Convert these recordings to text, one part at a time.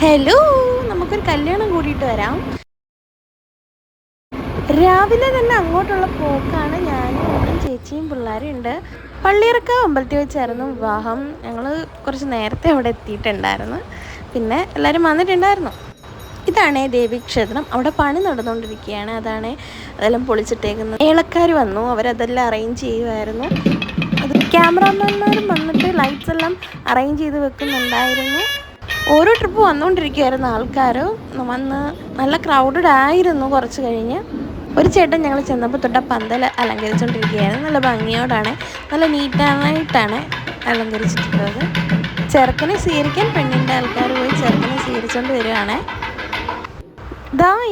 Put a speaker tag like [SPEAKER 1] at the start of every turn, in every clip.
[SPEAKER 1] Hello, നമുക്കൊരു കല്യാണം കൂടിയിട്ട് വരാം. രാവിലെ തന്നെ അങ്ങോട്ടുള്ള പോക്കാണ്. ഞാനും അമ്മയും ചേച്ചിയും പിള്ളേരും ഉണ്ട്. പള്ളിയിറക്ക അമ്പലത്തിൽ വെച്ചായിരുന്നു വിവാഹം. ഞങ്ങൾ കുറച്ച് നേരത്തെ അവിടെ എത്തിയിട്ടുണ്ടായിരുന്നു. പിന്നെ എല്ലാവരും വന്നിട്ടുണ്ടായിരുന്നു. ഇതാണ് ദേവീക്ഷേത്രം. അവിടെ പണി നടന്നുകൊണ്ടിരിക്കുകയാണ്. അതെല്ലാം പൊളിച്ചിട്ടേക്കുന്നത്. ഏളക്കാർ വന്നു, അവരതെല്ലാം അറേഞ്ച് ചെയ്യുമായിരുന്നു. അത് ക്യാമറാമാന്മാരും വന്നിട്ട് ലൈറ്റ്സ് എല്ലാം അറേഞ്ച് ചെയ്ത് വെക്കുന്നുണ്ടായിരുന്നു. ഓരോ ട്രിപ്പ് വന്നുകൊണ്ടിരിക്കുകയായിരുന്നു. ആൾക്കാർ വന്ന് നല്ല ക്രൗഡഡ് ആയിരുന്നു. കുറച്ച് കഴിഞ്ഞ് ഒരു ചേട്ടൻ ഞങ്ങൾ ചെന്നപ്പോൾ തൊട്ട് പന്തൽ അലങ്കരിച്ചുകൊണ്ടിരിക്കുകയായിരുന്നു. നല്ല ഭംഗിയോടാണ്, നല്ല നീറ്റായിട്ടാണ് അലങ്കരിച്ചിട്ടുള്ളത്. ചെറുക്കനെ സ്വീകരിക്കാൻ പെണ്ണിൻ്റെ ആൾക്കാർ പോയി ചെറുക്കനെ സ്വീകരിച്ചുകൊണ്ട് വരികയാണ്.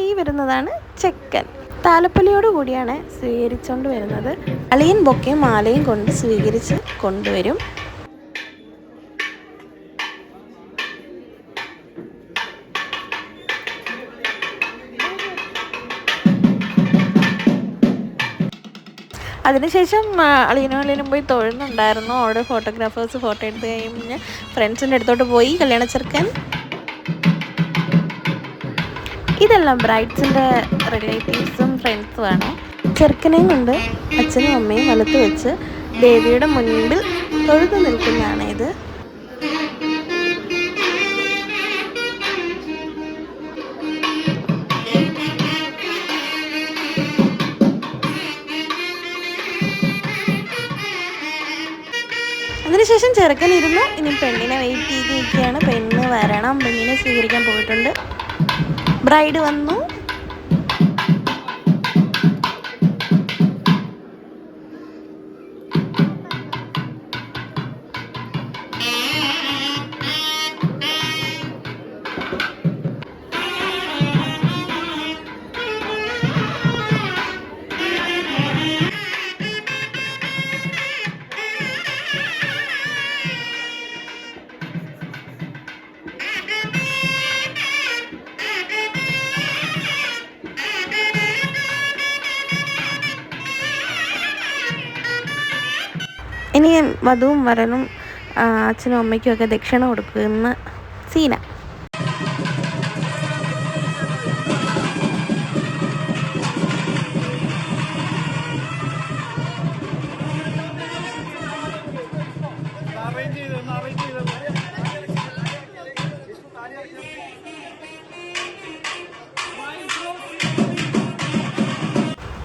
[SPEAKER 1] ഈ വരുന്നതാണ് ചെക്കൻ. താലപ്പൊലിയോട് കൂടിയാണ് സ്വീകരിച്ചുകൊണ്ട് വരുന്നത്. അളിയൻ ബൊക്കയും മാലയും കൊണ്ട് സ്വീകരിച്ച് കൊണ്ടുവരും. അതിനുശേഷം അളിയനും പോയി തൊഴുന്നുണ്ടായിരുന്നു. അവിടെ ഫോട്ടോഗ്രാഫേഴ്സ് ഫോട്ടോ എടുത്ത് കഴിഞ്ഞ് ഫ്രണ്ട്സിൻ്റെ അടുത്തോട്ട് പോയി കല്യാണ ചെറുക്കൻ. ഇതെല്ലാം ബ്രൈഡ്സിൻ്റെ റിലേറ്റീവ്സും ഫ്രണ്ട്സുമാണ്. ചെറുക്കനെയും കൊണ്ട് അച്ഛനും അമ്മയും വലത്ത് വെച്ച് ദേവിയുടെ മുൻപിൽ തൊഴുതു നിൽക്കുന്നതാണ് ഇത്. അതിനുശേഷം ചെറുക്കൻ ഇരുന്നു. ഇനി പെണ്ണിനെ വെയിറ്റ് ചെയ്തിരിക്കുകയാണ്. പെണ്ണ് വരണം, പെണ്ണിനെ സ്വീകരിക്കാൻ പോയിട്ടുണ്ട്. ബ്രൈഡ് വന്നു. ഇനി വധുവും വരനും അച്ഛനും അമ്മയ്ക്കും ഒക്കെ ദക്ഷിണ കൊടുക്കുന്ന സീന.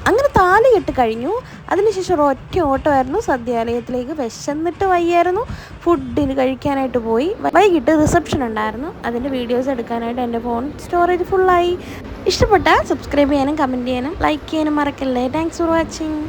[SPEAKER 1] അങ്ങനെ താലി കെട്ട് കഴിഞ്ഞു. അതിനുശേഷം ഒറ്റ ഓട്ടമായിരുന്നു സദ്യാലയത്തിലേക്ക്. വിശന്നിട്ട് വയ്യായിരുന്നു. ഫുഡിന് കഴിക്കാനായിട്ട് പോയി. വൈകിട്ട് റിസപ്ഷൻ ഉണ്ടായിരുന്നു. അതിൻ്റെ വീഡിയോസ് എടുക്കാനായിട്ട് എൻ്റെ ഫോൺ സ്റ്റോറേജ് ഫുള്ളായി. ഇഷ്ടപ്പെട്ടാൽ സബ്സ്ക്രൈബ് ചെയ്യാനും കമൻറ്റ് ചെയ്യാനും ലൈക്ക് ചെയ്യാനും മറക്കല്ലേ. Thanks for watching.